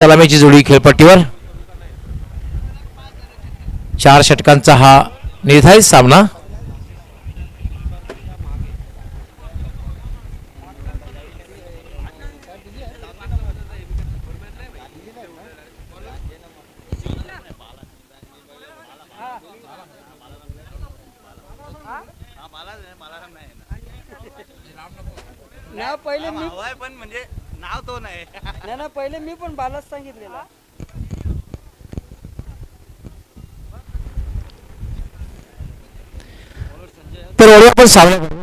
सलामीची जोडी खेळपट्टीवर. 4 षटकांचा हा निर्धारित सामना. नाव पहिले मी पण म्हणजे नाव तो नाही. ना पहिले मी पण बालाच सांगितलेला. तर वळूया आपण सामन्याकडे.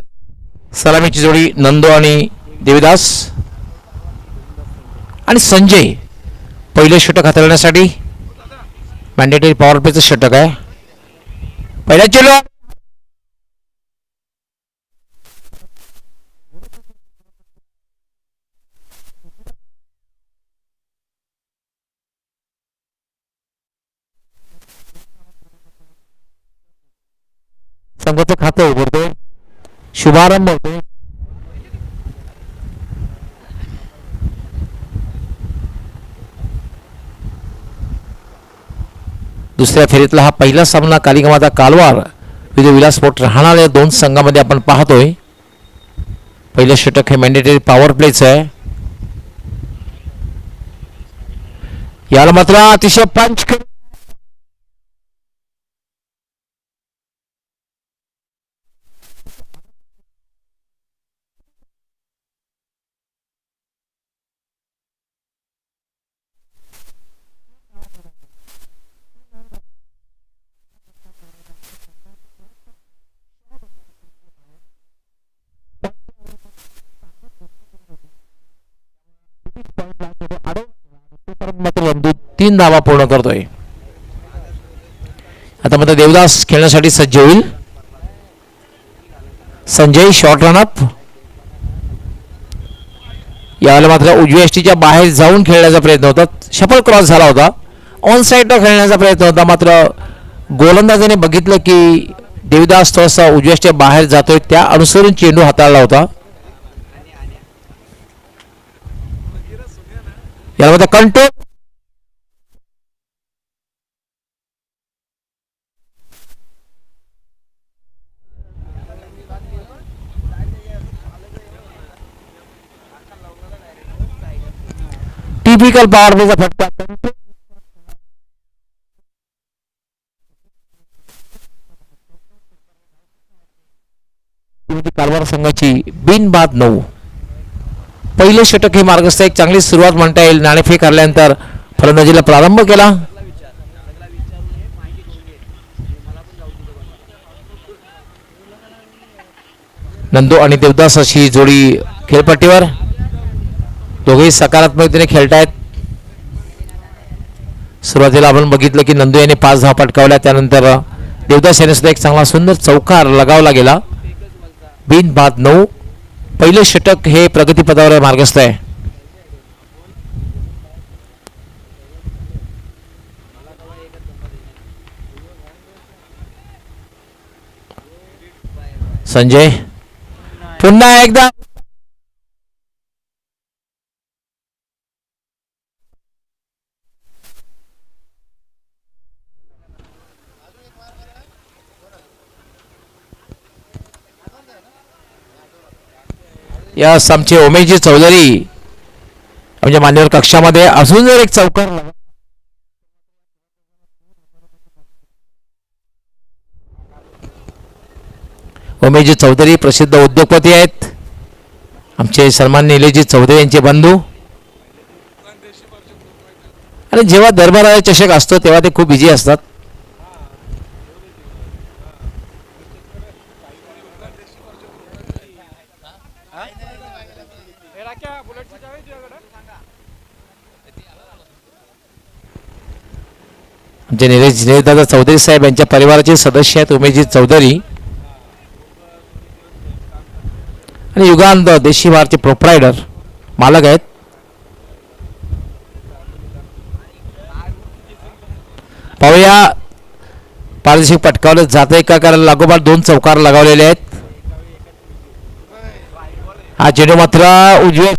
सलामीची जोडी नंदू आणि देवीदास आणि संजय पहिले षटक हाताळण्यासाठी. मॅन्डेटरी पॉवर प्लेचं षटक आहे. पहिल्या चेंडू संघाचं खातं उघडतोय. शुभारंभ होतोय. दुसऱ्या फेरीतला हा पहिला सामना कालिकामाता कालवार विजय विलासपोर्ट राहणाऱ्या दोन संघांमध्ये आपण पाहतोय. पहिलं षटक हे मॅन्डेटरी पॉवर प्लेच आहे. याला मात्र अतिशय पंच मात्र बंधू 3 धावा पूर्ण करतोय. आता मात्र देवदास खेळण्यासाठी सज्ज होईल. Sanjay short run-up. यावेळेला मात्र उजव्या एसटीच्या बाहेर जाऊन खेळण्याचा प्रयत्न होता. शफल क्रॉस झाला होता. ऑन साईडला खेळण्याचा प्रयत्न होता. मात्र गोलंदाजाने बघितलं की देवदास थोडासा उजव्या एसटीच्या बाहेर जातोय, त्या अनुसरून चेंडू हाताळला होता. यामध्ये कंट्रोल टिपिकल पॉवर प्लेचा फटका. कारभार संघाची बिनबाद 9. पहिले षटक हे मार्गस्थ एक चांगली सुरुवात म्हणता येईल. नाणेफेक हरल्यानंतर फलंदाजीला प्रारंभ केला. नंदू आणि देवदास अशी जोडी खेळपट्टीवर. दोघेही सकारात्मकतेने खेळतायत. सुरुवातीला आपण बघितलं की नंदू याने 5 धावा पटकावल्या. त्यानंतर देवदास याने सुद्धा एक चांगला सुंदर चौकार लगावला गेला. बिनबाद 9. पहिले षटक हे प्रगतीपथावर मार्गस्थ आहे. संजय पुन्हा एकदा या आमचे उमेशजी चौधरी म्हणजे मान्यवर कक्षामध्ये अजून जर एक चौकार. उमेशजी चौधरी प्रसिद्ध उद्योगपती आहेत. आमचे सन्माननीय निलेशजी चौधरी यांचे बंधू. आणि जेव्हा दरबार चषक असतो तेव्हा ते खूप बिझी असतात. आमचे निलेशदादा चौधरी साहेब यांच्या परिवाराचे सदस्य आहेत उमेशजी चौधरी आणि युगांत देशी बारचे प्रोप्रायडर मालक आहेत. पाहूया पारदर्शक पटकावलं जातंय का, कारण लागोपाठ 2 चौकार लगावलेले आहेत. हा चेंडू मात्र उजव्या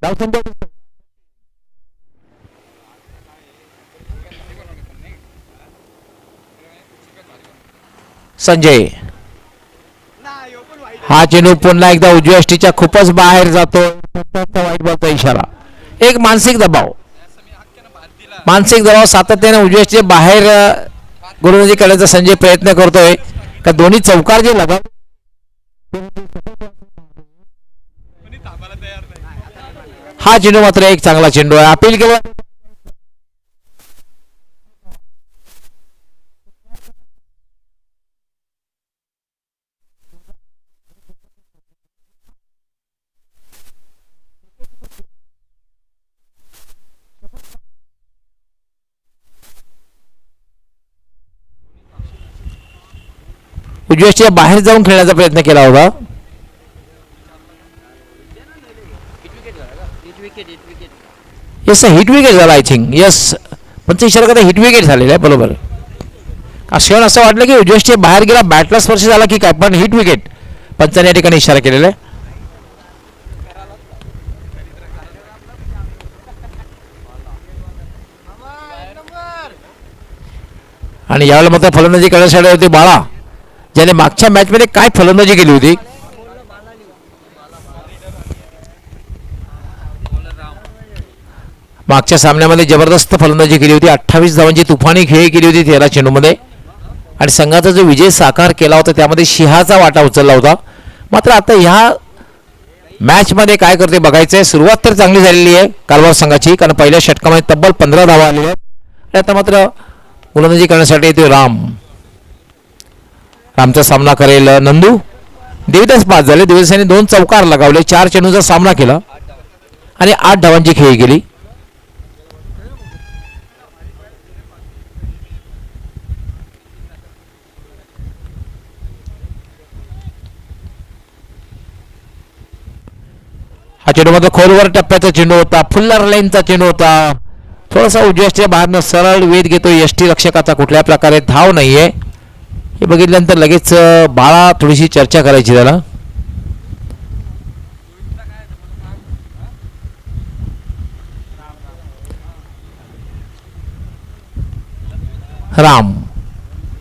धावसंख्या संजय, हा चेंडू पुन्हा एकदा उजव्या यष्टीच्या खूपच बाहेर जातो. वाईट बॉलचा इशारा. एक मानसिक दबाव सातत्याने उजव्या यष्टीच्या बाहेर गोलंदाजी करण्याचा संजय प्रयत्न करतोय का दोन्ही चौकार जे लगा हा चेंडू मात्र एक चांगला चेंडू आहे. अपील केलं उजव्या यष्टीच्या बाहेर जाऊन खेळण्याचा प्रयत्न केला होता. येस हिट विकेट झाला आय थिंक. येस पंच इशारा करता हिट विकेट झालेला आहे. बरोबर. क्षण असं वाटलं की उजव्या यष्टी बाहेर गेला, बॅटला स्पर्श झाला की काय, पण हिट विकेट पंचाने या ठिकाणी इशारा केलेला आहे. आणि यावेळेला मात्र फलंदाजी करण्यासाठी होते बाळा, ज्याने मागच्या मॅचमध्ये काय फलंदाजी केली होती. मागच्या सामन्यामध्ये जबरदस्त फलंदाजी केली होती. 28 धावांची तुफानी खेळी केली होती 13 चेंडूमध्ये. आणि संघाचा जो विजय साकार केला होता त्यामध्ये सिंहाचा वाटा उचलला होता. मात्र आता ह्या मॅचमध्ये काय करते बघायचं आहे. सुरुवात तर चांगली झालेली आहे कारवार संघाची, कारण पहिल्या षटकामध्ये तब्बल 15 धावा आलेल्या आहेत. आणि आता मात्र गोलंदाजी करण्यासाठी येतो रामचा सामना करेल नंदू. देवदास बाद झाले. देवदासाने 2 चौकार लगावले, 4 चेंडूचा सामना केला आणि 8 धावांची खेळी केली. हा चेंडू मात्र खोलवर टप्प्याचा चेंडू होता, फुल्लर लाईनचा चेंडू होता. थोडासा उजव्याच्या बाहेरनं सरळ वेध घेतो यष्टी रक्षकाचा. कुठल्या प्रकारे धाव नाहीये हे बघितल्यानंतर लगेच बाळा थोडीशी चर्चा करायची त्याला. राम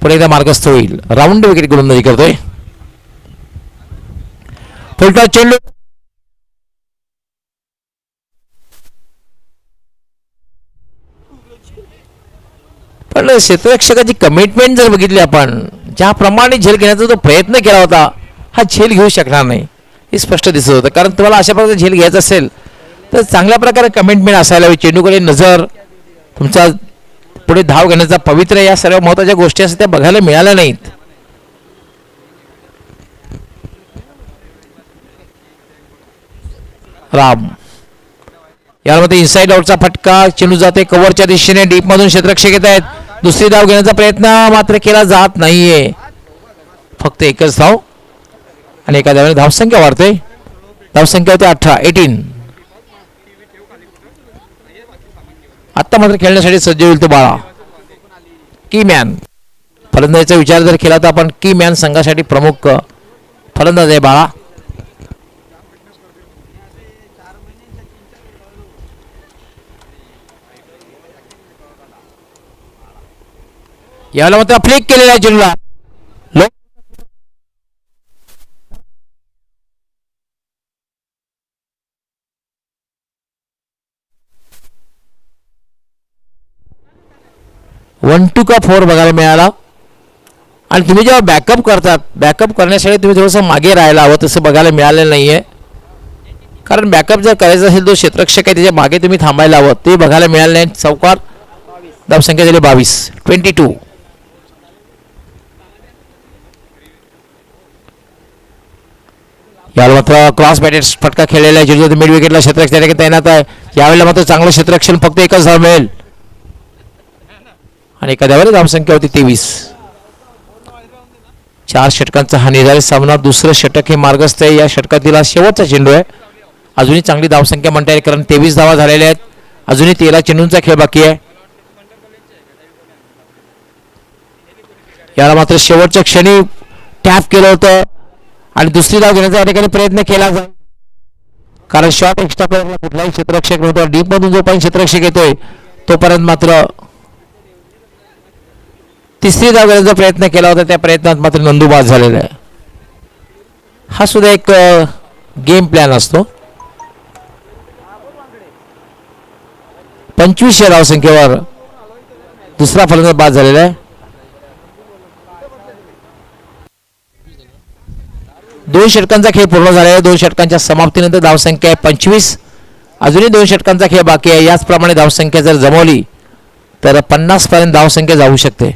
पुढे एकदा मार्गस्थ होईल. राऊंड विकेट गोलंदाजी करतोय. फुलटॉस चेंडू पण क्षेत्ररक्षकाची कमिटमेंट जर बघितली आपण, ज्याप्रमाणे झेल घेण्याचा जो प्रयत्न केला होता हा झेल घेऊ शकणार नाही हे स्पष्ट दिसत होतं. कारण तुम्हाला अशा प्रकारे झेल घ्यायचा असेल तर चांगल्या प्रकारे कमिटमेंट असायला हवी. चेंडूकडे नजर, तुमचा पुढे धाव घेण्याचा पवित्र, या सर्व महत्त्वाच्या गोष्टी असतात त्या बघायला मिळाल्या नाहीत. राम यामध्ये इनसाइड आउटचा फटका. चेंडू जाते कव्हरच्या दिशेने, डीप मधून क्षेत्ररक्षक येत आहेत. दुसरी धाव घेण्याचा प्रयत्न मात्र केला जात नाहीये. फक्त एकच धाव आणि एका धावेने धावसंख्या वाढते. धावसंख्या होते 18. आता मात्र खेळण्यासाठी सज्ज होईल तो बाळा. की मॅन फलंदाजीचा विचार जर केला तर आपण की मॅन संघासाठी प्रमुख फलंदाज आहे बाळा. यावेळेला मात्र फ्लिक केलेला आहे चेंडूला. 1-2 का 4 बघायला मिळाला. आणि तुम्ही जेव्हा बॅकअप करतात, बॅकअप करण्यासाठी तुम्ही थोडंसं मागे राहायला हवं, तसं बघायला मिळालेलं नाहीये. कारण बॅकअप जर करायचं असेल तो क्षेत्ररक्षक आहे त्याच्या मागे तुम्ही थांबायला हवं, ते बघायला मिळालं नाही. चौकार. धावसंख्या झाली 22. यावेळेला मात्र क्रॉस बॅटेड फटका खेळलेला आहे. जिथे मिड विकेटला क्षेत्ररक्षक तैनात आहे. यावेळेला मात्र चांगलं क्षेत्ररक्षण, फक्त एकच धाव मिळेल आणि एका धावेला धावसंख्या होती 23. 4 षटकांचा हा निर्धारित सामना. दुसरं षटक हे मार्गस्थ आहे. या षटकातील हा शेवटचा चेंडू आहे. अजूनही चांगली धावसंख्या म्हणता येईल, कारण 23 धावा झालेल्या आहेत. अजूनही 13 चेंडूंचा खेळ बाकी आहे. याला मात्र शेवटच्या क्षणी टॅप केलं होतं आणि दुसरी धाव घेण्याचा या ठिकाणी प्रयत्न केला जाईल. कारण शॉर्ट एक्स्ट्रा कव्हरला कुठलाही क्षेत्ररक्षक नव्हता. डीप मधून जो पण क्षेत्ररक्षक येतोय तोपर्यंत मात्र तिसरी धाव घेण्याचा प्रयत्न केला होता. त्या प्रयत्नात मात्र नंदू बाद झालेला आहे. हा सुद्धा एक गेम प्लॅन असतो. 25 धावसंख्येवर दुसरा फलंदाज बाद झालेला आहे. 2 षटकांचा खेळ पूर्ण झाला आहे. 2 षटकांच्या समाप्तीनंतर धावसंख्या आहे 25. अजूनही 2 षटकांचा खेळ बाकी आहे. याचप्रमाणे धावसंख्या जर जमवली तर 50 पर्यंत धावसंख्या जाऊ शकते.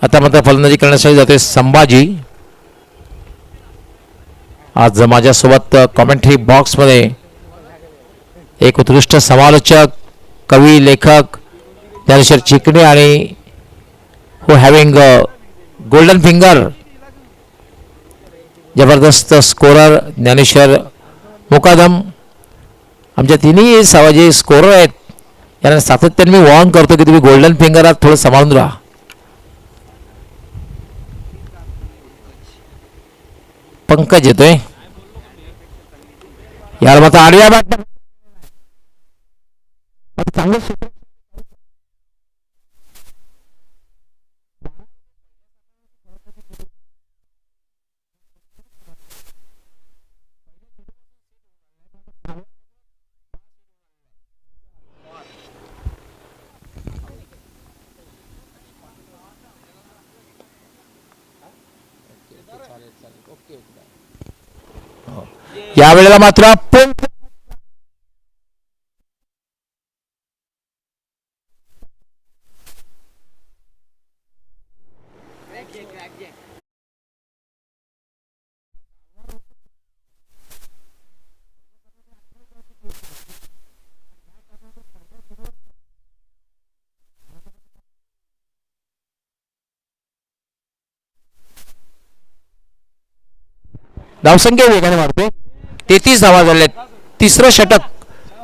आता मात्र फलंदाजी करण्यासाठी जाते संभाजी. आज माझ्यासोबत कॉमेंट्री बॉक्समध्ये एक उत्कृष्ट समालोचक, कवी, लेखक ज्ञानेश्वर चिकणे आणि हु हॅव्हिंग गोल्डन फिंगर, जबरदस्त स्कोरर ज्ञानेश्वर मुकादम. आमच्या तिन्ही जे स्कोरर आहेत यांना सातत्याने मी वॉर्न करतो की तुम्ही गोल्डन फिंगरात थोडं सांभाळून राहा. पंकज येतोय यार मात्र आडव्या बॅट चांगलं यावेळेला मात्र धावसंख्या वेगाने वाढते. 33 धावा झाल्यात. तिसरं षटक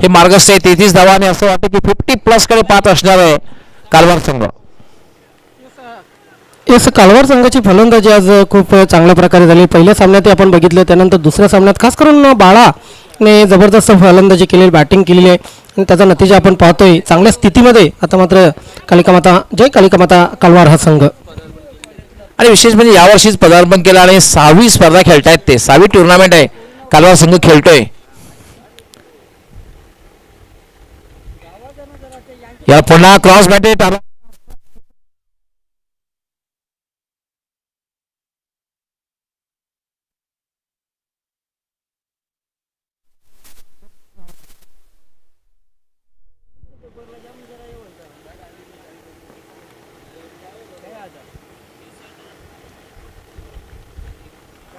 हे मार्गस्थ आहे. 33 धावा आणि असं वाटतं की 50+ कडे पाहत असणार आहे कालवार संघ. येस, कालवार संघाची फलंदाजी आज खूप चांगल्या प्रकारे झाली. पहिल्या सामन्यात आपण बघितलं, त्यानंतर दुसऱ्या सामन्यात खास करून बाळाने जबरदस्त फलंदाजी केलेली, बॅटिंग केलेली आहे आणि त्याचा नतीजा आपण पाहतोय चांगल्या स्थितीमध्ये. आता मात्र कालिकामाता जय कालिकामाता कालवार हा संघ आणि विशेष म्हणजे यावर्षीच पदार्पण केलं आणि 6वी स्पर्धा खेळतायत. ते 6वी टुर्नामेंट आहे कालवार संघ खेळतोय. या पुन्हा क्रॉस बॅटेड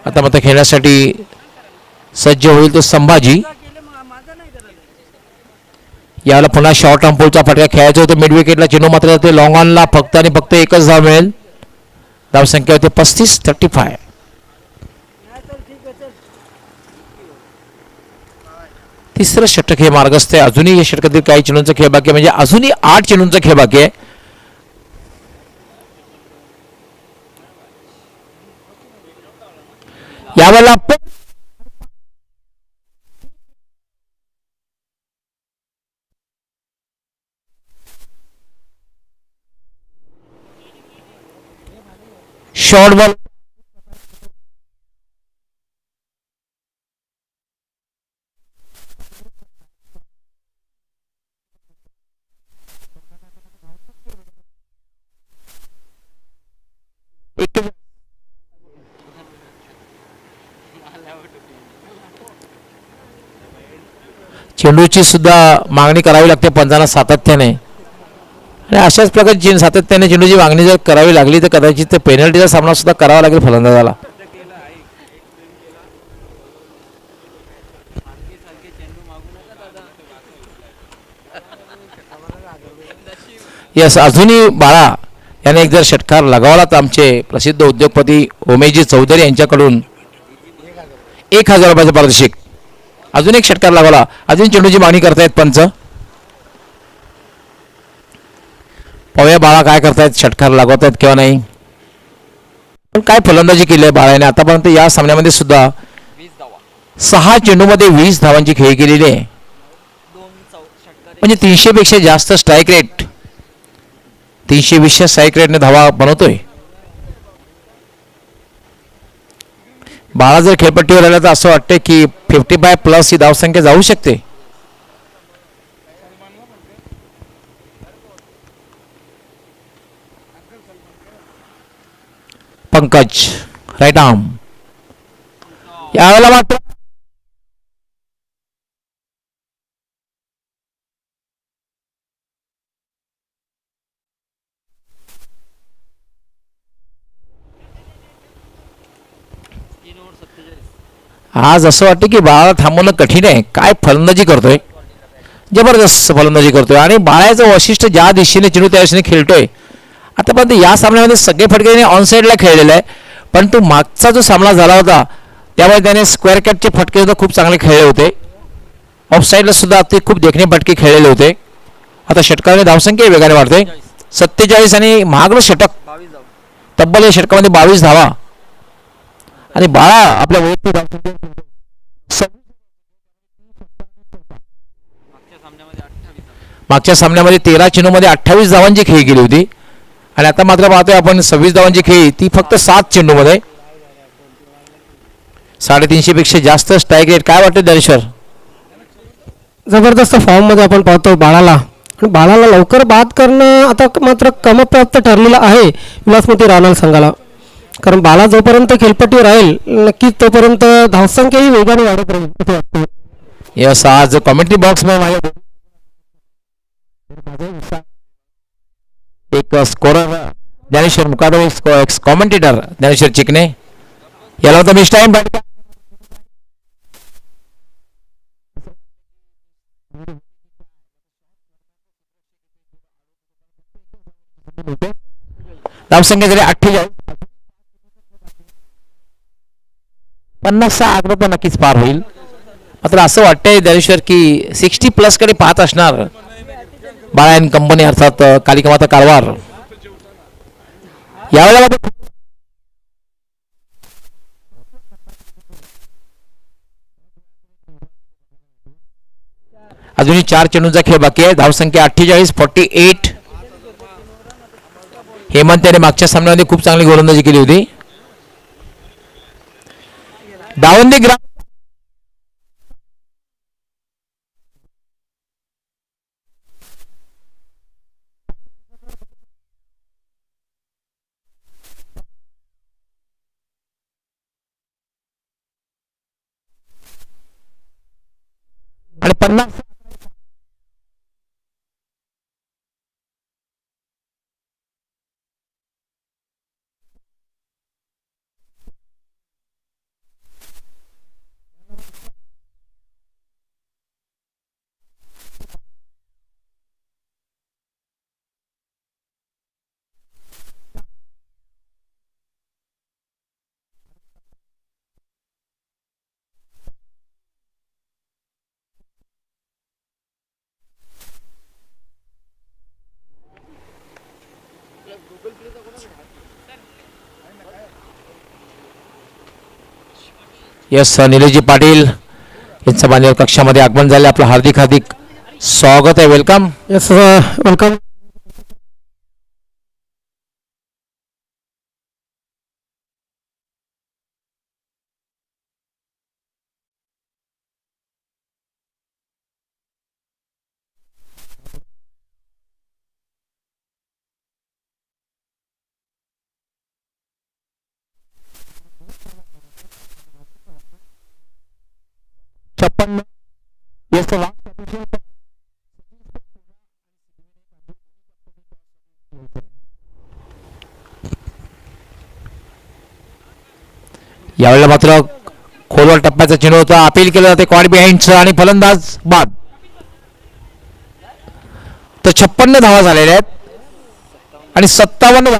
आता मात्र खेळण्यासाठी सज्ज होईल तो संभाजी. याला पुन्हा शॉर्ट अंपोलचा फटका खेळायचा होता. मिड विकेटला चेंडू मात्र जाते लॉंग ऑनला. फक्त आणि फक्त एकच धाव मिळेल. धावसंख्या होते 35-35. तिसरं षटक हे मार्गस्थ आहे. अजूनही या षटकातील काही चेंडूंचा खेळ बाकी आहे. म्हणजे अजूनही 8 चेंडूंचा खेळ बाकी आहे. यावेळेला शॉर्ट बॉल चेंडूची सुद्धा मागणी करावी लागते पंचांना सातत्याने. आणि अशाच प्रकारे सातत्याने चेंडूची मागणी जर करावी लागली तर कदाचित ते पेनल्टीचा सामना सुद्धा करावा लागेल फलंदाजाला. यस, अजूनही बाळा याने एक जर षटकार लगावला तर आमचे प्रसिद्ध उद्योगपती उमेशजी चौधरी यांच्याकडून 1000 रुपयाचं पारितोषिक. अजून एक षटकार लागला. अजून चेंडूची मागणी करतायत पंच. पाहूया बाळा काय करतायत, षटकार लागवत आहेत किंवा नाही. पण काय फलंदाजी केली आहे बाळाने आतापर्यंत या सामन्यामध्ये सुद्धा. 6 चेंडूमध्ये 20 धावांची खेळी केलेली आहे. म्हणजे 300 पेक्षा जास्त स्ट्राईक रेट, 320 स्ट्राईक रेटने धावा बनवतोय. बाळा जर खेळपट्टीवर आला तर असं वाटतं की 55+ ही धावसंख्या जाऊ शकते. पंकज राईट आर्म यावेळेला मात्र आज असं वाटतं की बाळाला थांबवणं कठीण आहे. काय फलंदाजी करतोय, जबरदस्त फलंदाजी करतोय. आणि बाळाचं वैशिष्ट्य ज्या दिशेने चेंडू त्या दिशेने खेळतोय. आतापर्यंत या सामन्यामध्ये सगळे फटके ऑन साईडला खेळलेले आहे, परंतु मागचा जो सामना झाला होता त्यामुळे त्याने स्क्वेअर कॅटचे फटके सुद्धा खूप चांगले खेळले होते. ऑफ साईडला सुद्धा ते खूप देखणे फटके खेळलेले होते. आता षटकाने धावसंख्या वेगाने वाढते, 47 आणि महागडं षटक, तब्बल या षटकामध्ये 22 धावा. आणि बाळा आपल्या वैयक्तिक मागच्या सामन्यामध्ये 13 चेंडूमध्ये 28 धावांची खेळी गेली होती. आणि आता मात्र पाहतोय आपण 26 धावांची खेळी, ती फक्त 7 चेंडूमध्ये. 350 पेक्षा जास्त स्ट्राईक रेट. काय वाटतं ज्ञानेश्वर? जबरदस्त फॉर्म मध्ये आपण पाहतो बाळाला. आणि बाळाला लवकर बाद करणं आता मात्र क्रमप्राप्त ठरलेलं आहे विलासमती राहणार संघाला. कारण बाळा जोपर्यंत खेळपट्टीवर राहील नक्कीच तोपर्यंत धावसंख्या ही वेगाने वाढत राहील असं वाटतं. यस, आज कॉमेंट्री बॉक्स मध्ये माझ्या एक स्कोरर ज्ञानेश्वर मुकादम, एक कॉमेंटेटर ज्ञानेश्वर चिकणे, याला होता मिस टाइम. धावसंख्या झाली 48. 50चा आकडा तर नक्कीच पार होईल. मात्र असं वाटतंय ज्ञानेश्वर की 60+ कडे पाहत असणार बाळा अँड कंपनी, अर्थात कालिका माता कारवार. यावेळेला अजूनही 4 चेंडूंचा खेळ बाकी आहे. धावसंख्या 48, 48. हेमंत याने मागच्या सामन्यामध्ये खूप चांगली गोलंदाजी केली होती. दावंदी ग्राम आणि 50. यस, निलेशजी पाटील यांचं मान्यवर कक्षामध्ये आगमन झाले. आपलं हार्दिक हार्दिक स्वागत आहे. Welcome. Yes welcome. Yes, last यावेळेला मात्र खोलवर टप्प्याचा चेंडू होता. अपील केलं जाते क्वाड बिहाइंडचं आणि फलंदाज बाद. तर 56 धावा झालेल्या आहेत आणि 57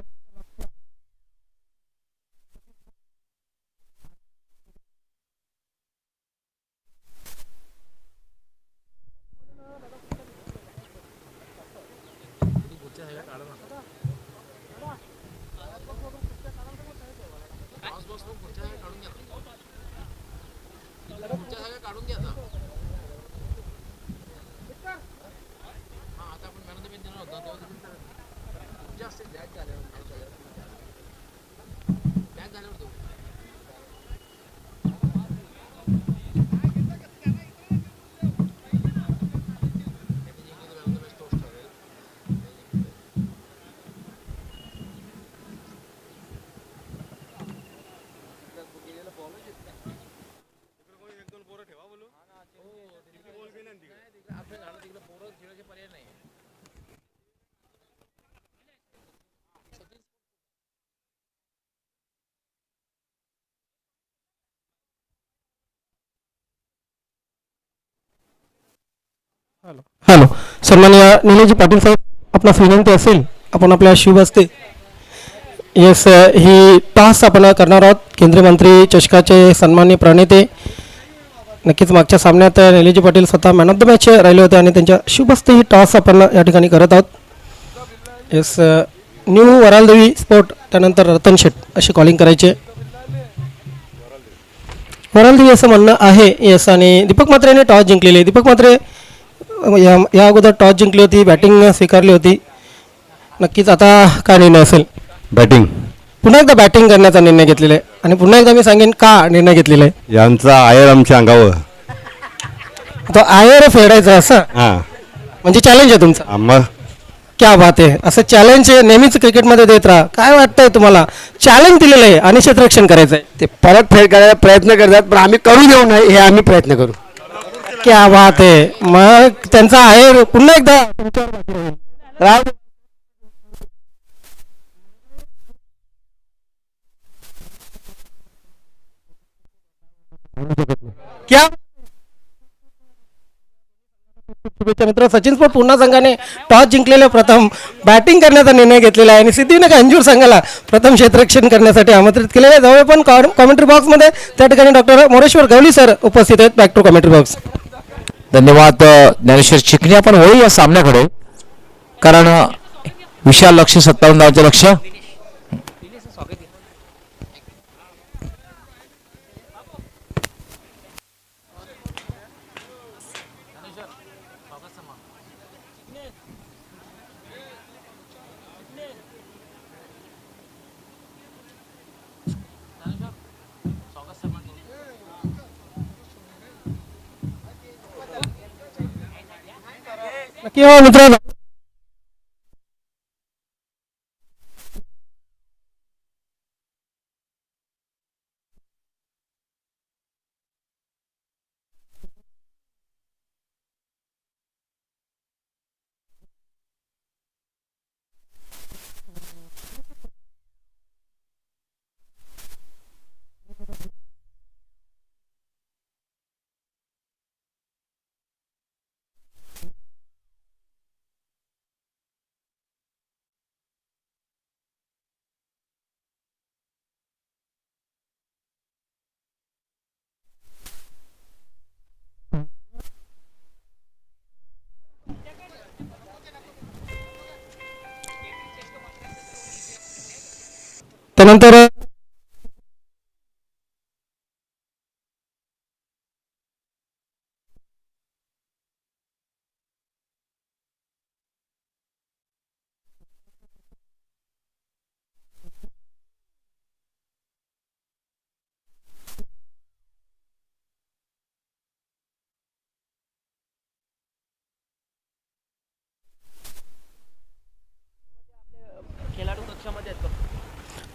हॅलो, सन्माननीय निलेजी पाटील साहेब, आपणास विनंती असेल आपण आपल्या शुभ हस्ते येस ही टॉस आपण करणार आहोत. केंद्रीय मंत्री चषकाचे सन्माननीय प्रणेते, नक्कीच मागच्या सामन्यात निलेजी पाटील स्वतः मॅन ऑफ द मॅच राहिले होते आणि त्यांच्या शुभ हस्ते ही टॉस आपण या ठिकाणी करत आहोत. येस, न्यू वरालदेवी स्पोर्ट, त्यानंतर रतन शेट अशी कॉलिंग करायचे. वरालदेवी असं म्हणणं आहे. येस, आणि दीपक म्हात्रे यांनी टॉस जिंकलेली आहे. दीपक म्हात्रे या अगोदर टॉस जिंकली होती, बॅटिंग स्वीकारली होती. नक्कीच आता काय निर्णय असेल? बॅटिंग. पुन्हा एकदा बॅटिंग करण्याचा निर्णय घेतलेला आहे आणि पुन्हा एकदा मी सांगेन का निर्णय घेतलेला आहे. यांचा आयर आमच्या अंगावर. तो आयर फेडायचा असं हां, म्हणजे चॅलेंज आहे तुमचं. आम्हा क्या बात आहे. असं चॅलेंज नेहमीच क्रिकेटमध्ये देत राहा. काय वाटतंय तुम्हाला? चॅलेंज दिलेलं आहे आणि क्षेत्ररक्षण करायचं आहे. ते परत फेड करायला प्रयत्न करतात, पण आम्ही करू देऊ नये हे आम्ही प्रयत्न करू. क्या बात आहे. मग त्यांचा आयर पुन्हा एकदा तुमच्यावर बाकी राहील. राव क्या शुभेच्छा मित्र. सचिन स्पोर्ट पुन्हा संघाने टॉस जिंकलेले प्रथम बॅटिंग करण्याचा निर्णय घेतलेला आहे आणि सिद्धिविनायक अंजूर संघाला प्रथम क्षेत्ररक्षण करण्यासाठी आमंत्रित केलेले आहे. जवळ पण कॉमेंट्री बॉक्समध्ये त्या ठिकाणी डॉक्टर मोरेश्वर गवली सर उपस्थित आहेत. Back to commentary box. धन्यवाद ज्ञानेश्वर चिकणे. आपण वळू या सामन्याकडे, कारण विशाल लक्ष 57 धावांचे लक्ष. नक्की हो मित्रांनो. त्यानंतर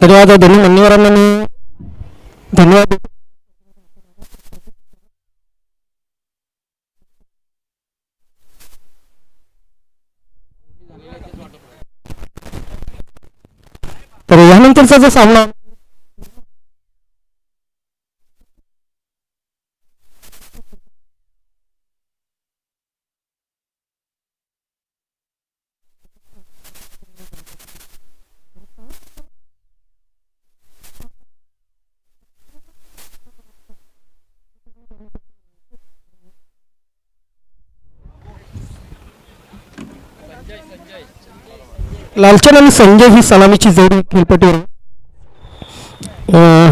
धन्यवाद दोन्ही मान्यवरांना. धन्यवाद. तर यानंतरचा जो सामना लालचंद आणि संजय ही सलामीची जोडी खेळपट्टीवर. अं,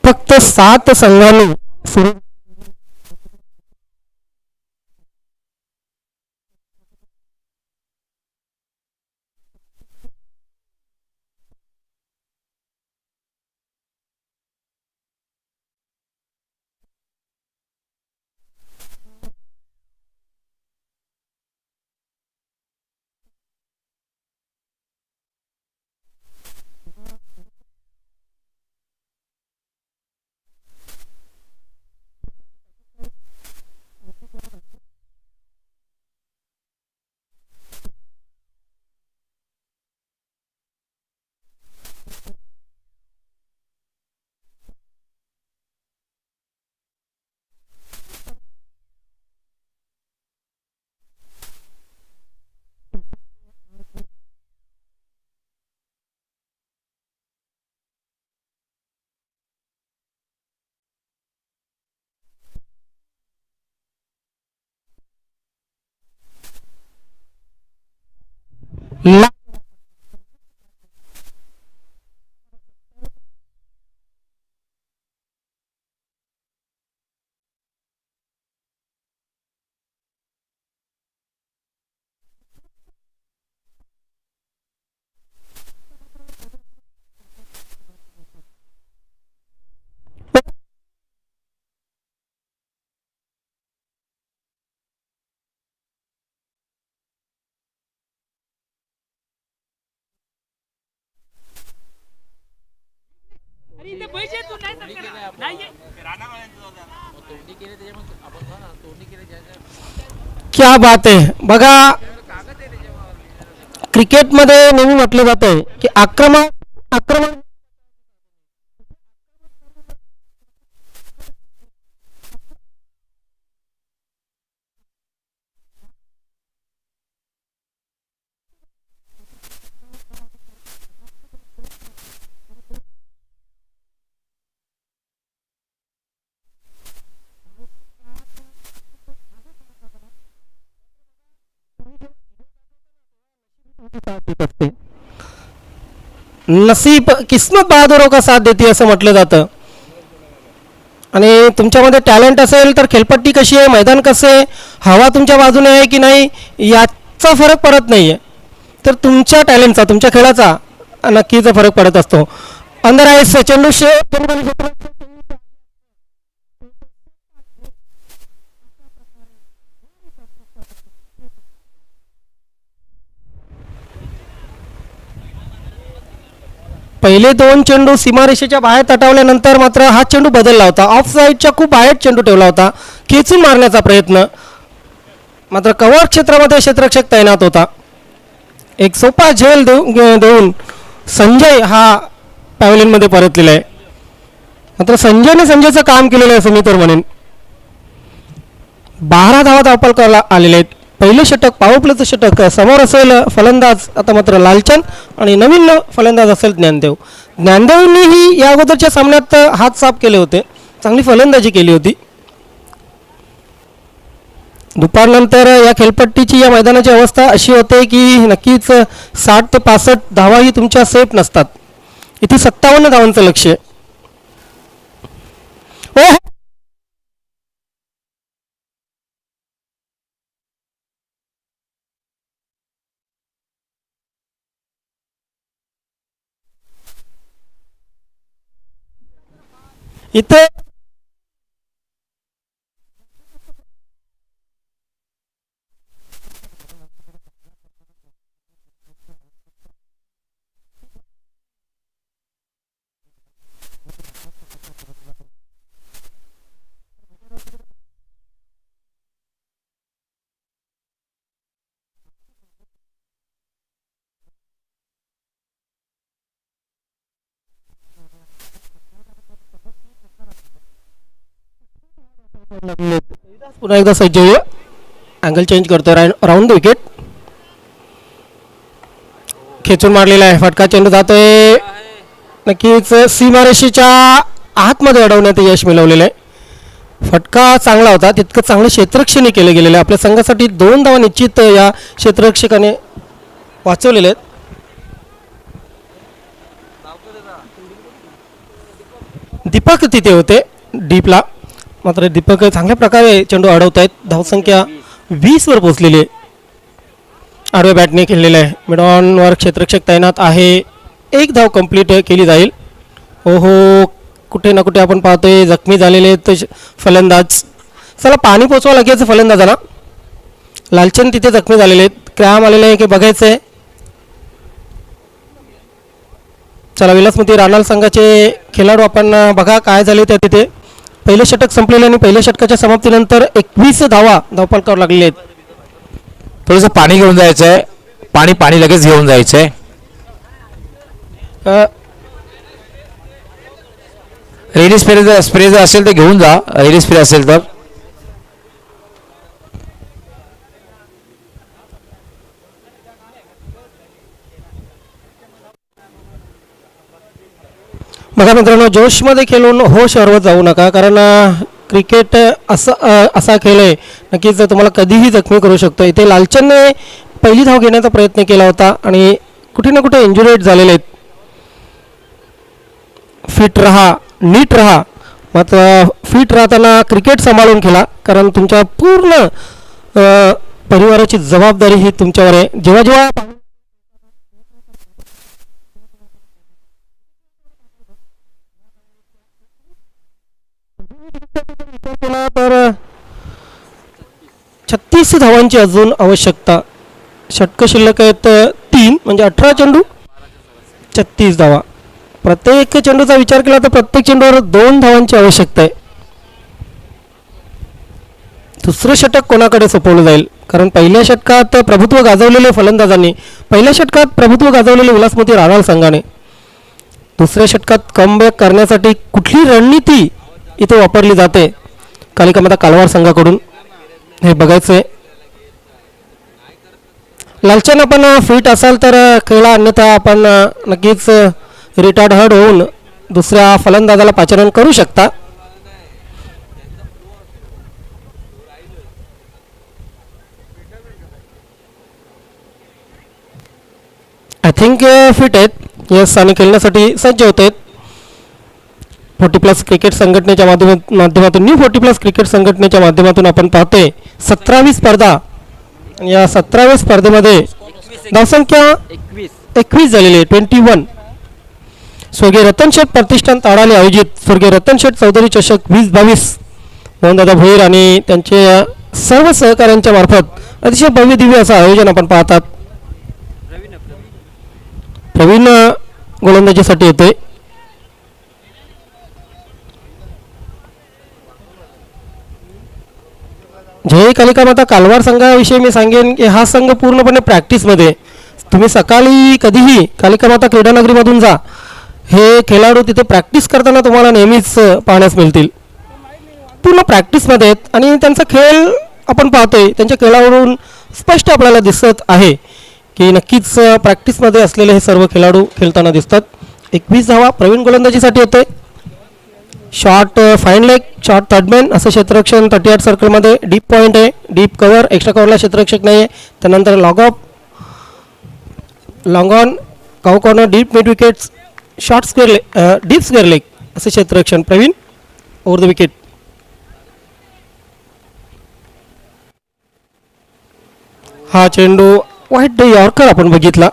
फक्त 7 संघांनी सुरू ला- क्या बात आहे. बघा, क्रिकेटमध्ये नेहमी म्हटलं जातं की आक्रमण आक्रमण देत असते. नसीब किस्मत बहादुरों का साथ देते असं म्हटलं जातं. आणि तुमच्यामध्ये टॅलेंट असेल तर खेळपट्टी कशी आहे, मैदान कसं आहे, हवा तुमच्या बाजूने आहे की नाही याचा फरक पडत नाही आहे. तर तुमच्या टॅलेंटचा, तुमच्या खेळाचा नक्कीच फरक पडत असतो. अंदर आहे चेंडू पहिले 2 चेंडू सीमारेषेच्या बाहेर तटावल्यानंतर मात्र हा चेंडू बदलला होता. ऑफ साईडच्या खूप बाहेर चेंडू ठेवला होता, खेचून मारण्याचा प्रयत्न. मात्र कव्हर क्षेत्रामध्ये क्षेत्ररक्षक तैनात होता. एक सोपा झेल देऊन संजय हा पॅव्हलियनमध्ये परतलेला आहे. मात्र संजयचं काम केलेलं आहे असं मी तर म्हणेन. 12 धावा धावपल आलेले आहेत. पहिलं षटक पॉवर प्लेचं षटक समोर असेल फलंदाज आता मात्र लालचंद आणि नवीन फलंदाज असेल ज्ञानदेवनीही या अगोदरच्या सामन्यात हात साफ केले होते, चांगली फलंदाजी केली होती. दुपारनंतर या खेळपट्टीची या मैदानाची अवस्था अशी होते की नक्कीच 60 ते 65 धावाही तुमच्या सेफ नसतात. इथे 57 धावांचं लक्ष आहे. इथे पुन्हा एकदा सज्ज होऊया. अँगल चेंज करतोय राऊंड द विकेट. खेचून मारलेला आहे. फटका चेंडू जातोय. नक्कीच सीमारेषेच्या आतमध्ये अडवण्यात यश मिळवलेलं आहे. फटका चांगला होता. तितकं चांगलं क्षेत्ररक्षणही केलं गेलेलं आहे. आपल्या संघासाठी 2 धावा निश्चित या क्षेत्ररक्षकाने वाचवलेले आहेत. दीपक तिथे होते डीपला. मात्र दीपक चांगल्या प्रकारे चेंडू अडवत आहेत. धावसंख्या 20 वर पोहोचलेली आहे. आडव्या बॅटने खेळलेलं आहे. मिड ऑनवर क्षेत्ररक्षक तैनात आहे. 1 धाव कंप्लीट केली जाईल. हो कुठे ना कुठे आपण पाहतोय जखमी झालेले आहेत फलंदाज. चला पाणी पोचवा लागेल फलंदाजाला. लालचंद तिथे जखमी झालेले आहेत. क्रॅम आलेले आहे की बघायचं आहे. चला विलासमती रानाल संघाचे खेळाडू आपण बघा काय झाले त्या तिथे. पहिलं षटक संपलेलं आणि पहिल्या षटकाच्या समाप्तीनंतर 21 धावा धावफलकावर लागलेले आहेत. थोडंसं पाणी घेऊन जायचं आहे. पाणी लगेच घेऊन जायचं आहे. रेडी स्प्रे जर असेल तर घेऊन जा. रेडी स्प्रे असेल तर बघा मित्रांनो, जोशमध्ये खेळून होश हरवत जाऊ नका. कारण क्रिकेट असा खेळ आहे नक्कीच तुम्हाला कधीही जखमी करू शकतो. इथे लालचंदने पहिली धाव घेण्याचा प्रयत्न केला होता आणि कुठे ना कुठे इंजुरेट झालेले आहेत. फिट राहा, नीट राहा. मात्र फिट राहताना क्रिकेट सांभाळून खेळा. कारण तुमच्या पूर्ण परिवाराची जबाबदारी ही तुमच्यावर आहे. जेव्हा जेव्हा तर 36 धावांची अजून आवश्यकता. षटकं शिल्लक आहेत 3 म्हणजे 18 चेंडू 36 धावा. प्रत्येक चेंडूचा विचार केला तर प्रत्येक चेंडूवर 2 धावांची आवश्यकता आहे. दुसरं षटक कोणाकडे सोपवलं जाईल. कारण पहिल्या षटकात प्रभुत्व गाजवलेले फलंदाजांनी, पहिल्या षटकात प्रभुत्व गाजवलेले विलासमती राणाल संघाने, दुसऱ्या षटकात कमबॅक करण्यासाठी कुठली रणनीती इथे वापरली जाते कालिकामाता कालवार संघाकडून हे बघायचं आहे. लालचंद आपण फिट असाल तर खेळा, अन्यथा आपण नक्कीच रिटायर्ड हर्ड होऊन दुसऱ्या फलंदाजाला पाचारण करू शकता. आय थिंक फिट आहेत यस आणि खेळण्यासाठी सज्ज होत आहेत. 40+ क्रिकेट संघटनेच्या माध्यमातून न्यू 40+ क्रिकेट संघटनेच्या माध्यमातून आपण पाहतोय 17वी स्पर्धा. या 17व्या स्पर्धेमध्ये धावसंख्या 21 झालेली आहे. 21. स्वर्गीय रतन शेठ प्रतिष्ठान ताडाले आयोजित स्वर्गीय रतन शेठ चौधरी चषक 2022 मोहनदादा भोईर आणि त्यांच्या सर्व सहकाऱ्यांच्या मार्फत अतिशय भव्य दिव्य असं आयोजन आपण पाहतात. प्रवीण गोलंदाजीसाठी येतोय. जय कालिकामाता कालवार संघाविषयी मी सांगेन की हा संघ पूर्णपणे प्रॅक्टिसमध्ये. तुम्ही सकाळी कधीही कालिकामाता क्रीडानगरीमधून जा, हे खेळाडू तिथे प्रॅक्टिस करताना तुम्हाला नेहमीच पाहण्यास मिळतील. पूर्ण प्रॅक्टिसमध्ये आहेत आणि त्यांचा खेळ आपण पाहतोय. त्यांच्या खेळावरून स्पष्ट आपल्याला दिसत आहे की नक्कीच प्रॅक्टिसमध्ये असलेले हे सर्व खेळाडू खेळताना दिसतात. 21 धावा प्रवीण गोलंदाजीसाठी येतोय. Short fine leg, short third man असं क्षेत्ररक्षण 38 सर्कलमध्ये. डीप पॉईंट आहे, डीप कव्हर, एक्स्ट्रा कव्हरला क्षेत्ररक्षक नाही आहे. त्यानंतर log of, long on, cow corner, deep mid wickets, short square leg, deep square leg असे क्षेत्ररक्षण प्रवीण ओव्हर द विकेट. हा चेंडू वाईट यॉर्कर आपण बघितला.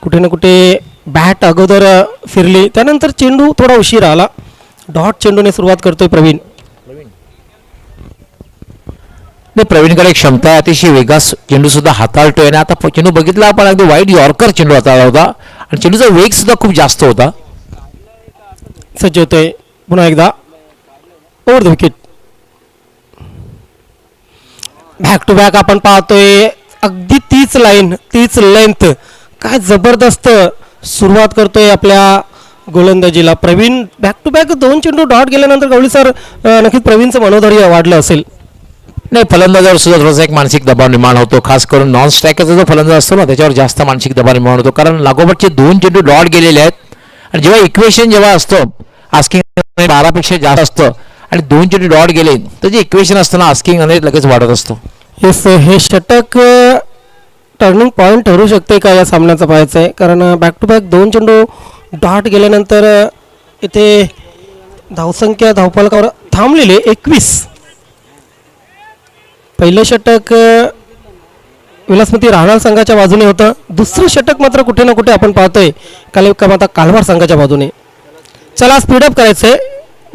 कुठे ना कुठे बॅट अगोदर फिरली, त्यानंतर चेंडू थोडा उशीर आला. डॉट चेंडूने सुरुवात करतोय प्रवीण. नाही, प्रवीणकडे एक क्षमता आहे, अतिशय वेगास चेंडू सुद्धा हाताळतोय. आणि आता चेंडू बघितला आपण अगदी वाईट यॉर्कर चेंडू हाताळला होता आणि चेंडूचा वेग सुद्धा खूप जास्त होता. सज्ज होतोय पुन्हा एकदा over the wicket. Back to back आपण पाहतोय. अगदी तीच लाईन, तीच लेंथ, काय जबरदस्त सुरुवात करतोय आपल्या गोलंदाजीला प्रवीण बॅक टू बॅक 2 चेंडू डॉट गेल्यानंतर गवळी सर नक्कीच प्रवीणचं मनोधैर्य वाढलं असेल. नाही, फलंदाजावर सुद्धा थोडासा एक मानसिक दबाव निर्माण होतो, खास करून नॉन स्ट्रायकरचा जो फलंदाज असतो ना त्याच्यावर जास्त मानसिक दबाव निर्माण होतो, कारण लागोपाठचे 2 चेंडू डॉट गेलेले आहेत आणि जेव्हा इक्वेशन जेव्हा असतं आस्किंग 12पेक्षा जास्त असतं आणि 2 चेंडू डॉट गेले तर जे इक्वेशन असतं ना आस्किंग अनेक लगेच वाढत असतो. येस, हे षटक टर्निंग पॉईंट ठरू शकते का या सामन्याचं पाहायचं आहे, कारण बॅक टू बॅक 2 चेंडू डॉट गेल्यानंतर इथे धावसंख्या धावफलकावर थांबलेले 21. पहिलं षटक विलासमती राहणार संघाच्या बाजूने होतं, दुसरं षटक मात्र कुठे ना कुठे आपण पाहतोय आता कालवार संघाच्या बाजूने. चला स्पीडअप करायचं आहे.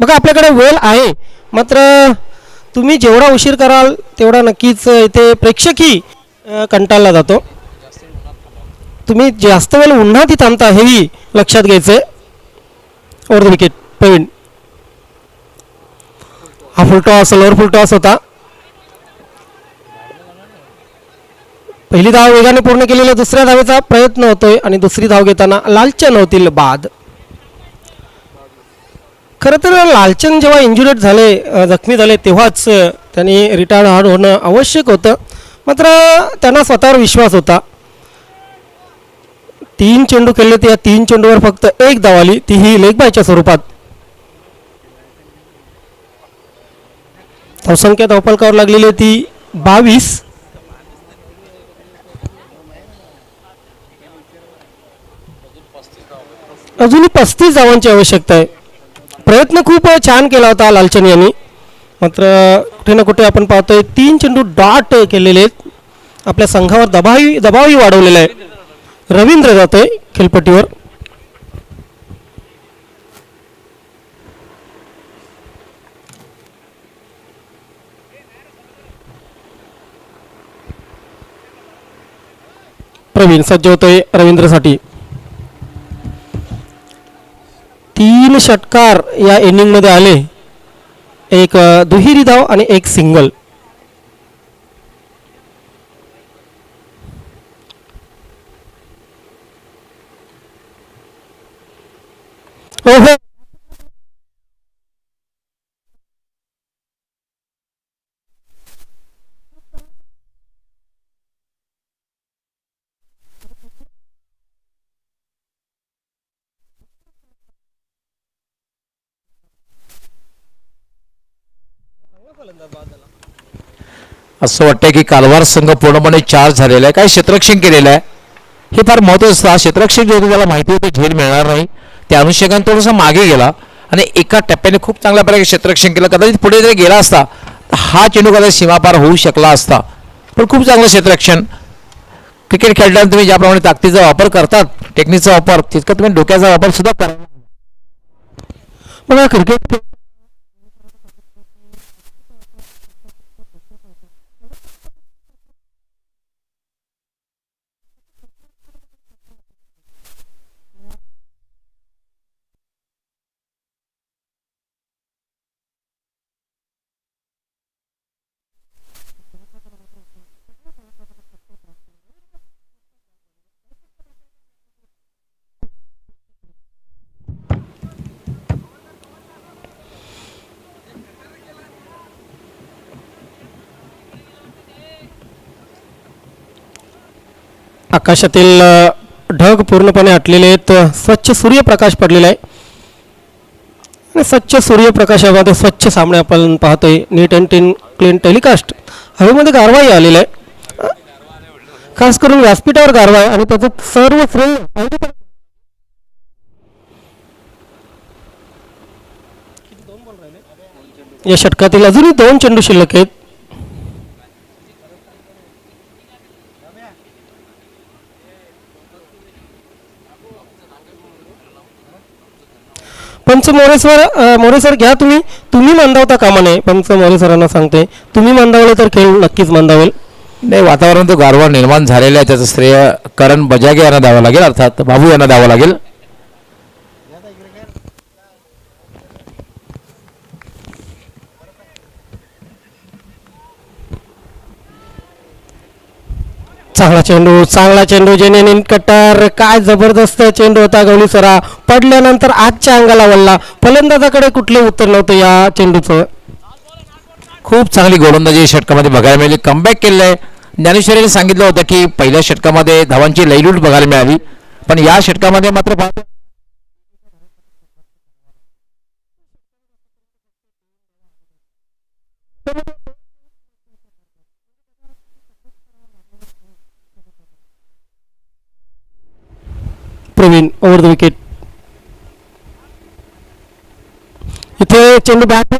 बघा आपल्याकडे वेळ आहे, मात्र तुम्ही जेवढा उशीर कराल तेवढा नक्कीच इथे प्रेक्षकही कंटाळला जातो. तुम्ही जास्त वेळ उन्हातही थांबता हेही लक्षात घ्यायचं आहे. Over the wicket Praveen. हा full toss lower full toss होता. पहिली धाव वेगाने पूर्ण केलेल्या दुसऱ्या धावेचा प्रयत्न होतोय आणि दुसरी धाव घेताना लालचंद होतील बाद. खरं तर लालचंद जेव्हा इंजुरेड झाले, जखमी झाले, तेव्हाच त्यांनी रिटायर्ड होणं आवश्यक होतं, मात्र त्यांना स्वतःवर विश्वास होता. 3 चेंडू खेळले तर या 3 चेंडूवर फक्त 1 धाव आली, तीही लेग बायच्या स्वरूपात. धावसंख्या धावफलकावर लागलेली ती 22. अजूनही 35 धावांची आवश्यकता आहे. प्रयत्न खूप छान केला होता लालचंद यांनी, मात्र कुठे ना कुठे आपण पाहतोय 3 चेंडू डॉट केलेले आहेत. आपल्या संघावर दबावही वाढवलेला आहे. रवींद्र जातोय खेळपट्टीवर. प्रवीण सज्ज होतोय रवींद्रसाठी. 3 षटकार या इनिंगमध्ये आले, एक दुहेरी धाव आणि एक सिंगल. ओहो, असं वाटतं की कालवार संघ पूर्णपणे चार्ज झालेला आहे, काय क्षेत्ररक्षण केलेलं आहे हे फार महत्त्वाचं असतं. क्षेत्ररक्षण जे होतं त्याला माहिती होतं झेल मिळणार नाही, त्या अनुषंगाने थोडंसं मागे गेला आणि एका टप्प्याने खूप चांगल्या प्रकारे क्षेत्ररक्षण केलं. कदाचित पुढे जरी गेला असता तर हा चेंडू कदाचित सीमापार होऊ शकला असता, पण खूप चांगलं क्षेत्ररक्षण. क्रिकेट खेळताना तुम्ही ज्याप्रमाणे ताकदीचा वापर करतात, टेक्निकचा वापर, तितका तुम्ही डोक्याचा वापर सुद्धा करा. बघा क्रिकेट आकाशातील ढग पूर्णपणे हटलेले आहेत. स्वच्छ सूर्यप्रकाश पडलेला आहे आणि स्वच्छ सूर्यप्रकाशामध्ये स्वच्छ सामने आपण पाहतोय. नीट अँड क्लीन टेलिकास्ट. हवेमध्ये गारवाही आलेला आहे, खास करून व्यासपीठावर गारवा आहे आणि त्याचं सर्व श्रेय या षटकातील अजूनही 2 चेंडू शिल्लक आहेत. पंच मोरेसर घ्या, तुम्ही मंदावता कामा नये. पंच मोरेसरांना सांगते, तुम्ही मंदावले तर खेळ नक्कीच मंदावेल. नाही, वातावरण तो गारवा निर्माण झालेला आहे, त्याचं श्रेय करण बजागे यांना द्यावं लागेल, अर्थात बाबू यांना द्यावं लागेल. चांगला चेंडू जेने कट्टर, काय जबरदस्त चेंडू होता. गवली सरा पडल्यानंतर आजच्या अंगाला वळला. फलंदाजाकडे कुठले उत्तर नव्हतं या चेंडूचं. खूप चांगली गोलंदाजी या षटकामध्ये बघायला मिळाली. कमबॅक केलंय. ज्ञानेश्वरीने सांगितलं होतं की पहिल्या षटकामध्ये धावांची लयलूट बघायला मिळाली, पण या षटकामध्ये मात्र प्रवीण ओव्हर द विकेट. इथे चेंडू बॅट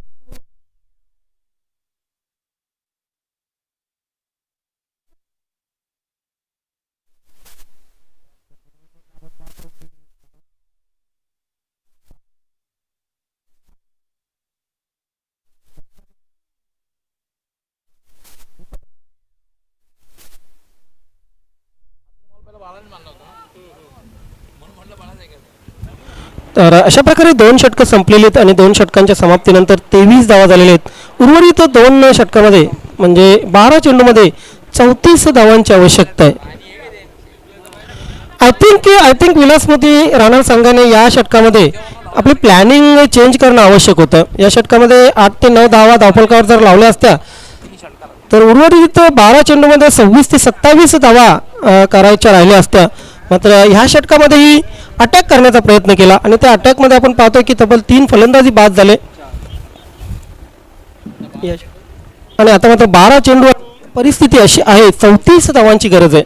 तर अशा प्रकारे 2 षटकं संपलेली आहेत आणि 2 षटकांच्या समाप्तीनंतर 23 धावा झालेल्या आहेत. उर्वरित 2 षटकामध्ये म्हणजे 12 चेंडूमध्ये 34 धावांची आवश्यकता आहे. आय थिंक विलासमती राहणार संघाने या षटकामध्ये आपली प्लॅनिंग चेंज करणं आवश्यक होतं. या षटकामध्ये 8 ते 9 धावा धावफलकावर जर लावल्या असत्या तर उर्वरित 12 चेंडूमध्ये 26 ते 27 धावा करायच्या राहिल्या असत्या. मात्र ह्या षटकामध्येही अटॅक करण्याचा प्रयत्न केला आणि त्या अटॅकमध्ये आपण पाहतोय की तब्बल 3 फलंदाजी बाद झाले आणि आता मात्र 12 चेंडू परिस्थिती अशी आहे 34 धावांची गरज आहे.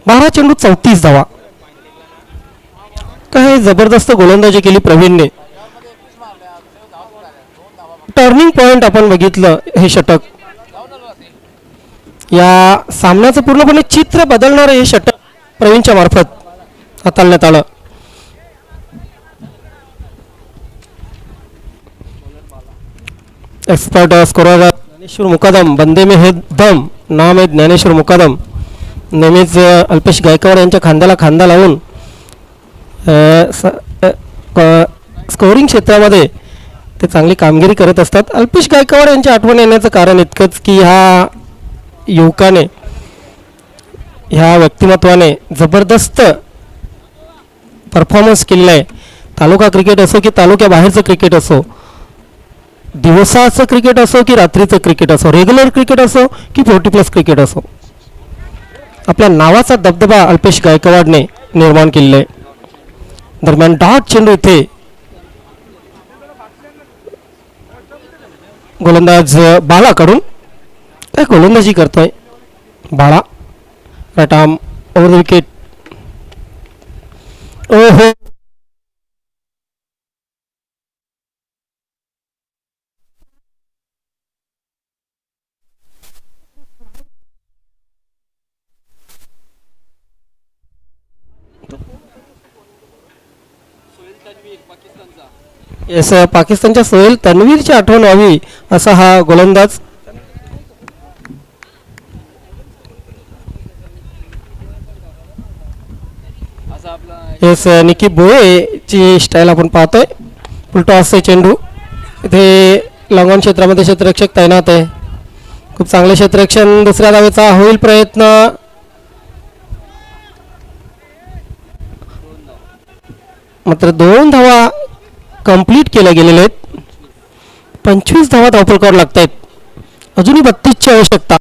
12 चेंडू 34 धावा. काय जबरदस्त गोलंदाजी केली प्रवीणने. टर्निंग पॉइंट आपण बघितलं हे षटक. या सामन्याचं पूर्णपणे चित्र बदलणारं हे षटक प्रवीणच्या मार्फत हाताळण्यात आलं. एक्सपर्ट स्कोरर ज्ञानेश्वर मुकादम, बंदे में है दम नाम आहे ज्ञानेश्वर मुकादम. नेहमीच अल्पेश गायकवाड यांच्या खांद्याला खांदा लावून स्कोरिंग क्षेत्रामध्ये ते चांगली कामगिरी करत असतात. अल्पेश गायकवाड यांची आठवण येण्याचं कारण इतकंच की ह्या युवकाने, ह्या व्यक्तिमत्वाने जबरदस्त परफॉर्मन्स केलेला आहे. तालुका क्रिकेट असो की तालुक्याबाहेरचं क्रिकेट असो, दिवसाचं क्रिकेट असो की रात्रीचं क्रिकेट असो, रेग्युलर क्रिकेट असो की 40+ क्रिकेट असो, आपल्या नावाचा दबदबा अल्पेश गायकवाडने निर्माण केलेला आहे. दरम्यान डॉट चेंडू इथे गोलंदाज बाळाकडून काय गोलंदाजी करतोय बाळा. Right arm over the wicket. ओहो, येस, पाकिस्तानच्या सोहेल तन्वीरची आठवण व्हावी असा हा गोलंदाज. येस, निकी बोयेची स्टाईल आपण पाहतोय. फुलटॉसचे चेंडू. इथे लॉंगॉन क्षेत्रामध्ये क्षेत्ररक्षक तैनात आहे. खूप चांगले क्षेत्ररक्षण. दुसऱ्या धावेचा होईल प्रयत्न. मात्र 2 धावा कंप्लीट केल्या गेलेल्या आहेत. 25 धावा धावफलकावर लागत आहेत. अजूनही 32ची आवश्यकता.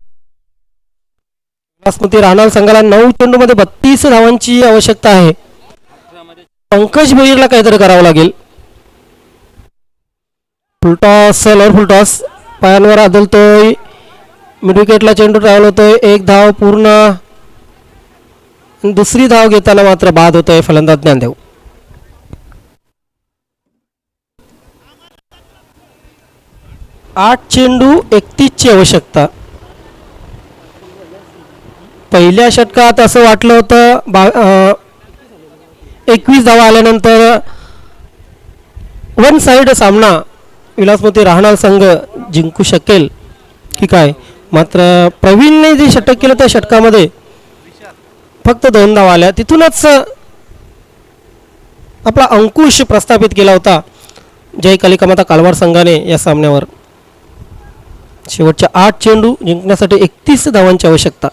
बासमती राहणार संघाला 9 चेंडूमध्ये 32 धावांची आवश्यकता आहे. पंकज भोईरला काहीतरी करावं लागेल. फुलटॉस, लॉर फुलटॉस पायांवर आदलतोय. मिड विकेटला चेंडू ट्रॅव्हल होतोय. 1 धाव पूर्ण. दुसरी धाव घेताना मात्र बाद होतोय फलंदाज ज्ञानदेव. 8 चेंडू 31ची आवश्यकता. पहिल्या षटकात असं वाटलं होतं 21 धावा आल्यानंतर वन साइड सामना विलासमती राहणार संघ जिंकू शकेल की काय. मात्र प्रवीणने जे षटक केलं त्या षटकामध्ये फक्त 2 धावा आल्या. तिथूनच आपला अंकुश प्रस्थापित केला होता जय कालिकामाता कालवार संघाने या सामन्यावर. शेवटच्या 8 चेंडू जिंकण्यासाठी 31 धावांची आवश्यकता.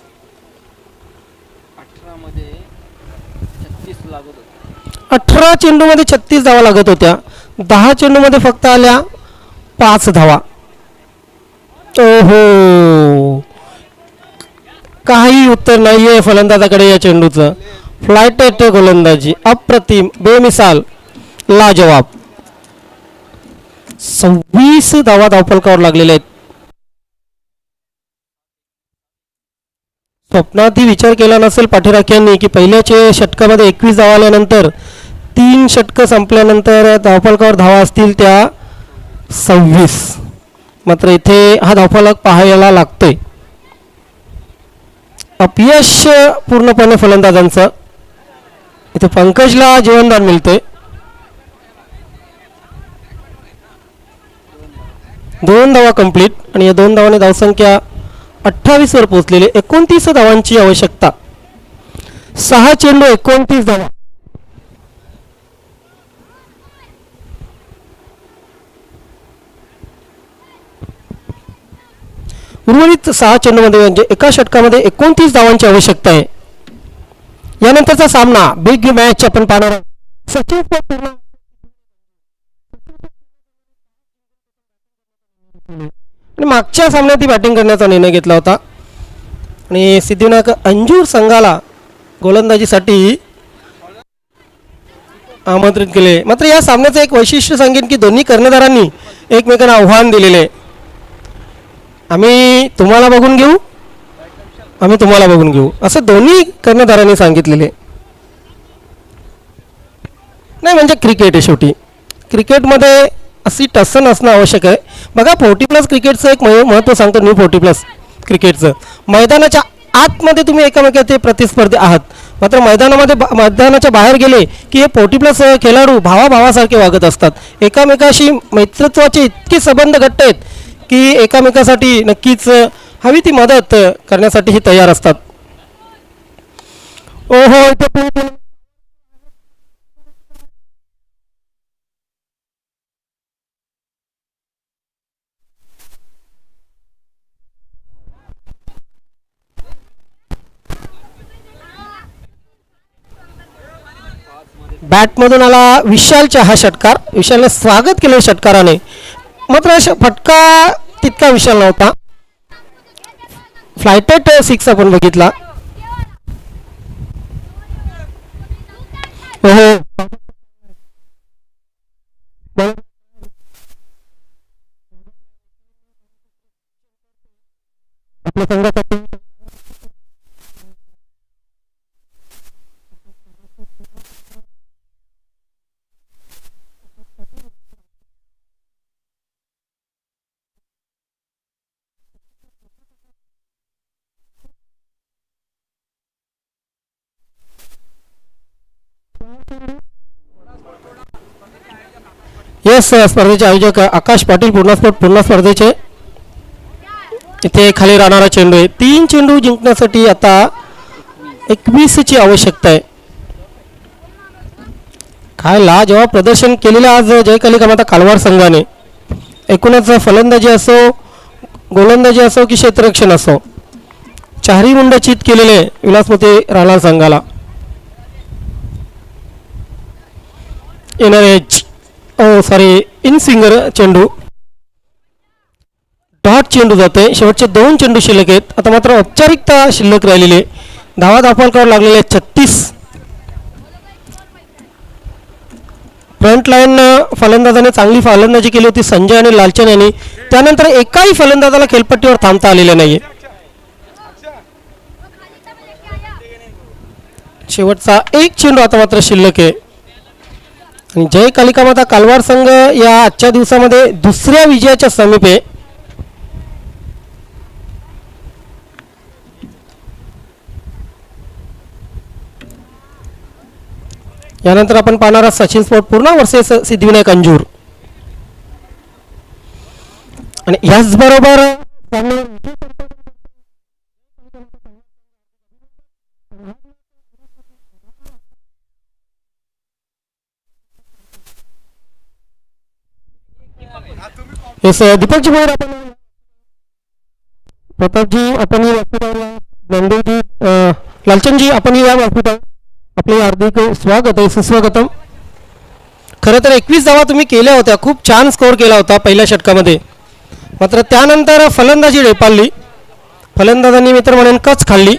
18 चेंडूमध्ये 36 धावा लागत होत्या. 10 चेंडूमध्ये फक्त आल्या 5 धावा. ओहो, काही उत्तर नाहीये फलंदाजाकडे या चेंडूचं. फ्लायटेट गोलंदाजी अप्रतिम, बेमिसाल, लाजवाब. 26 धावा धावफलकावर लागलेल्या आहेत. स्वप्नातही विचार केला नसेल पाठीराख्यांनी की पहिल्याचे षटकामध्ये 21 धावा आल्यानंतर 3 षटकं संपल्यानंतर धावफलकावर धावा असतील त्या 26. मात्र इथे हा धावफलक पाहायला लागतोय. अपयश पूर्णपणे फलंदाजांचं. इथे पंकजला जीवनदान मिळतंय. 2 धावा कंप्लीट आणि या 2 धावांनी धावसंख्या 28 वर पोहोचलेले. 29 धावांची आवश्यकता. 6 चेंडू 29 धावा. उर्वरित 6 चेंडूमध्ये म्हणजे एका षटकामध्ये 29 धावांची आवश्यकता आहे. यानंतरचा सामना बिग मॅच आपण पाहणार आहोत. सचिन पूर्ण आणि मागच्या सामन्यात ती बॅटिंग करण्याचा निर्णय घेतला होता आणि सिद्धिविनायक अंजूर संघाला गोलंदाजीसाठी आमंत्रित केले. मात्र या सामन्याचं एक वैशिष्ट्य सांगेन की दोन्ही कर्णधारांनी एकमेकांना आव्हान दिलेले. आम्ही तुम्हाला बघून घेऊ, आम्ही तुम्हाला बघून घेऊ, असं दोन्ही कर्णधारांनी सांगितलेले. नाही म्हणजे क्रिकेट आहे शेवटी. क्रिकेटमध्ये अशी टसन असणं आवश्यक आहे. बघा 40+ क्रिकेटचं एक महत्त्व सांगतो न्यू 40+ क्रिकेटचं. मैदानाच्या आतमध्ये तुम्ही एकामेकाचे प्रतिस्पर्धी आहात, मात्र मैदानाच्या बाहेर गेले की हे 40+ खेळाडू भावाभावासारखे वागत असतात. एकामेकाशी मैत्रित्वाचे इतके संबंध घट्ट आहेत की एकामेकासाठी नक्कीच हवी ती मदत करण्यासाठी ही तयार असतात. ओहो, इथे बॅटमधून आला विशालचा हा षटकार. विशालने स्वागत केलं षटकाराने, मात्र फटका तितका विशाल नव्हता. फ्लायटेट 6 आपण बघितला. ओहो, आपल्या संघासाठी येस, स्पर्धेचे आयोजक आकाश पाटील पूर्ण स्पर्धेचे. इथे खाली राहणारा चेंडू आहे. 3 चेंडू जिंकण्यासाठी आता 21ची आवश्यकता आहे. काय लाजवाब प्रदर्शन केलेलं आज जय कालिका माता कालवार संघाने. एकूणच फलंदाजी असो, गोलंदाजी असो की क्षेत्ररक्षण असो, 4ही गुंड चित केलेले विलासमती राहणार संघाला. एज इन स्विंगर चेंडू, डॉट चेंडू जाते. शेवटचे 2 चेंडू शिल्लक आहेत. आता मात्र औपचारिकता शिल्लक राहिलेले. धावा धावफलकावर लागलेले 36. फ्रंट लाईन फलंदाजाने चांगली फलंदाजी केली होती संजय आणि लालचंद यांनी. त्यानंतर एकाही फलंदाजाला खेळपट्टीवर थांबता आलेले नाही. शेवटचा 1 चेंडू आता मात्र शिल्लक आहे आणि जय कालिका माता कालवार संघ या आजच्या दिवसामध्ये दुसऱ्या विजयाच्या समीप आहे. यानंतर आपण पाहणार आहोत सचिन स्पोर्ट पूर्णा वर्सेस सिद्धिविनायक अंजूर. आणि याचबरोबर येस दीपकजी भोईर, आपण प्रतापजी आपण व्यासपीठावर, नंदूजी, लालचंदजी आपण या व्यासपीठावर. आपले हार्दिक स्वागत आहे, सुस्वागतम. खरं तर 21 धावा तुम्ही केल्या होत्या, खूप छान स्कोअर केला होता पहिल्या षटकामध्ये. मात्र त्यानंतर फलंदाजी रेपाळली, फलंदाजांनी मित्र म्हणून कच खाल्ली.